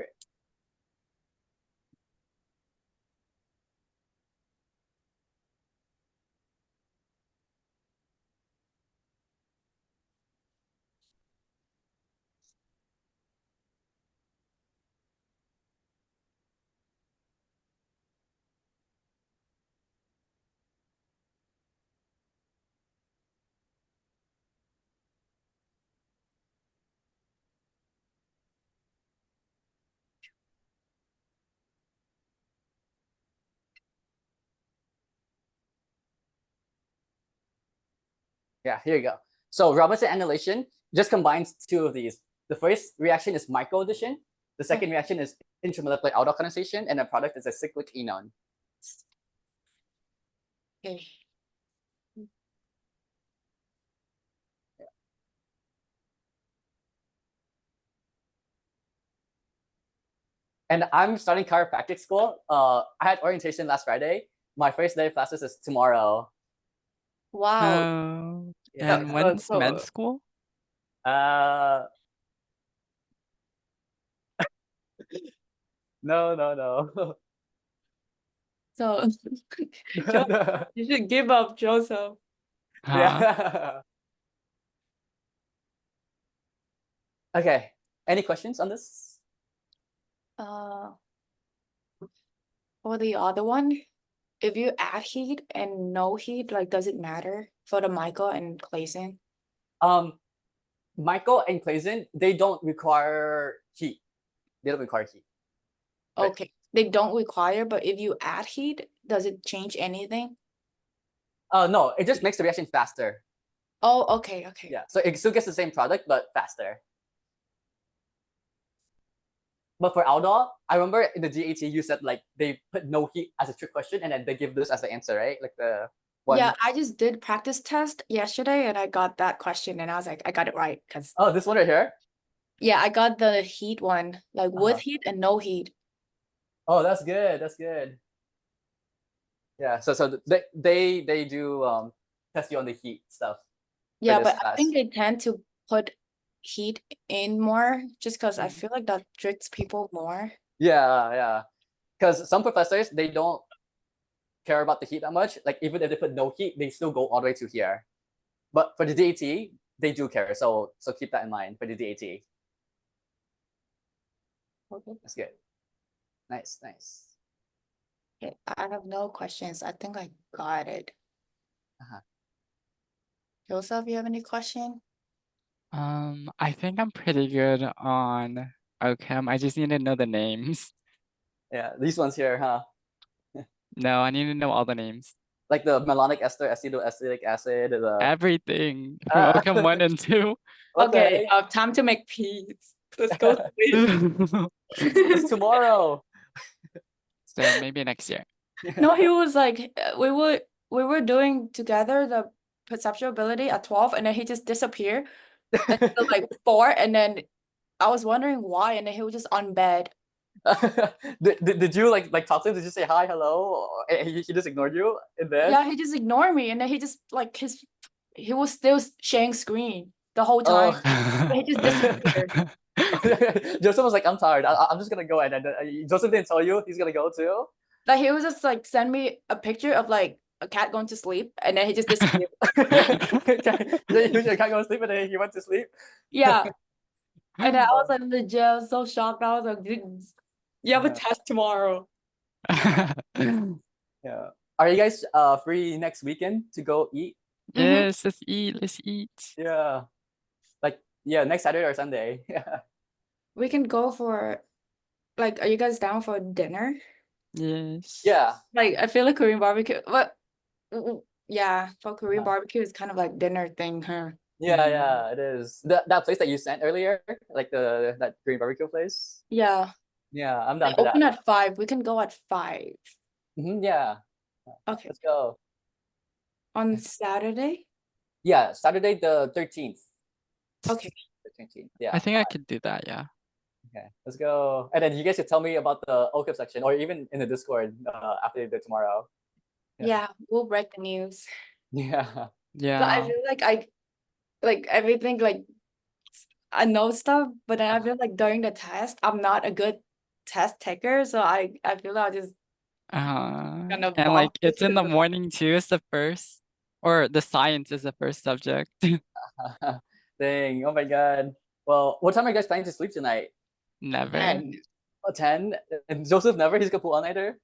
Yeah, here you go. So Robinson annihilation just combines two of these. The first reaction is microaddition. The second reaction is intramolecular aldol condensation, and the product is a cyclic enone. Okay. And I'm starting chiropractic school. I had orientation last Friday. My first day of classes is tomorrow. Wow. Oh, Yeah. and when's med school? No. So you should give up, Joseph. Huh? Yeah. Okay. Any questions on this? Uh, for the other one, if you add heat and no heat, like, does it matter for the Michael and Clayson? Michael and Clayson, they don't require heat. They don't require heat. Right. Okay, they don't require, but if you add heat, does it change anything? No, it just makes the reaction faster. Oh, okay, okay. Yeah, so it still gets the same product, but faster. But for outdoor, I remember in the DAT you said like they put no heat as a trick question and then they give this as the answer, right? Like the one. Yeah, I just did practice test yesterday and I got that question and I was like, I got it right because Oh, this one right here? yeah, I got the heat one, like with heat and no heat. Oh, that's good. That's good. Yeah, so they do test you on the heat stuff. Yeah, this but I think class. they tend to put heat in more just because I feel like that tricks people more. Yeah. Because some professors, they don't care about the heat that much. Like even if they put no heat, they still go all the way to here. But for the DAT, they do care. So keep that in mind for the DAT. Okay. That's good. Nice. Okay, I have no questions. I think I got it. Joseph, you have any question? I think I'm pretty good on ochem. I just need to know the names. Yeah, these ones here, huh? No, I need to know all the names. Like the malonic ester, acetoacetic acid, the Everything from ochem 1 and 2. Okay, time to make peas. Let's go sleep. It's tomorrow. So maybe next year. No, he was like, we were doing together the perceptual ability at 12 and then he just disappeared until like 4 and then I was wondering why and then he was just on bed. did you like talk to him? Did you say hi, hello? Or he just ignored you in bed? Yeah, he just ignored me and then he just like he was still sharing screen the whole time. But he just disappeared. Joseph was like, I'm tired. I'm just gonna go. And then Joseph didn't tell you he's gonna go too? Like he was just like send me a picture of like a cat going to sleep and then he just disappeared. You can't go to sleep and then he went to sleep? Yeah. And then I was like legit, I was so shocked. I was like, dude, you have a test tomorrow. Yeah. Are you guys free next weekend to go eat? Yes, let's eat. Yeah. Like, yeah, next Saturday or Sunday. Yeah. We can go for like, are you guys down for dinner? Yes. Yeah. Like I feel like Korean barbecue, but yeah, for Korean barbecue it's kind of like dinner thing, huh? Yeah, it is. That place that you sent earlier, like that Korean barbecue place. Yeah. Yeah, I'm down They for that. open at 5. We can go at 5. Yeah. Okay. Let's go. On Saturday? Yeah, Saturday the 13th. Okay. The 13th. Yeah. I think I could do that, yeah. Okay, let's go. And then you guys should tell me about the ochem section or even in the Discord after you do tomorrow. Yeah, we'll break the news. Yeah. So Yeah. I feel like like everything like I know stuff, but then I feel like during the test, I'm not a good test taker. So I feel like I'll just kind of And like bump it's in the into morning too, it's the first, or the science is the first subject. Dang, oh my god. Well, what time are you guys planning to sleep tonight? Never. 10. 10? And Joseph never? He's a pool all nighter?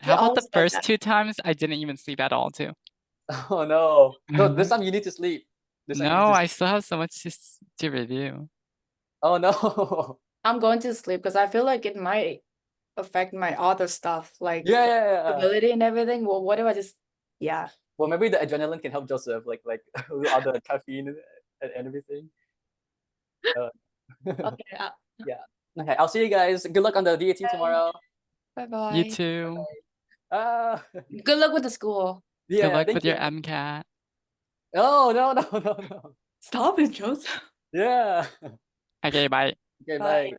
How about the always does first that. 2 times I didn't even sleep at all too? Oh no. No, this time you need to sleep. This time you need No, to I sleep. still have so much to review. Oh no. I'm going to sleep because I feel like it might affect my other stuff, like Yeah. ability and everything. Well, what if I just Well, maybe the adrenaline can help Joseph, like all the caffeine and everything. Okay. Yeah. Okay, I'll see you guys. Good luck on the DAT tomorrow. Bye-bye. You too. Good luck with the school. Yeah, Good luck thank with you. your MCAT. Oh, no. Stop it, Joseph. Yeah. Okay, bye. Okay, Bye. bye.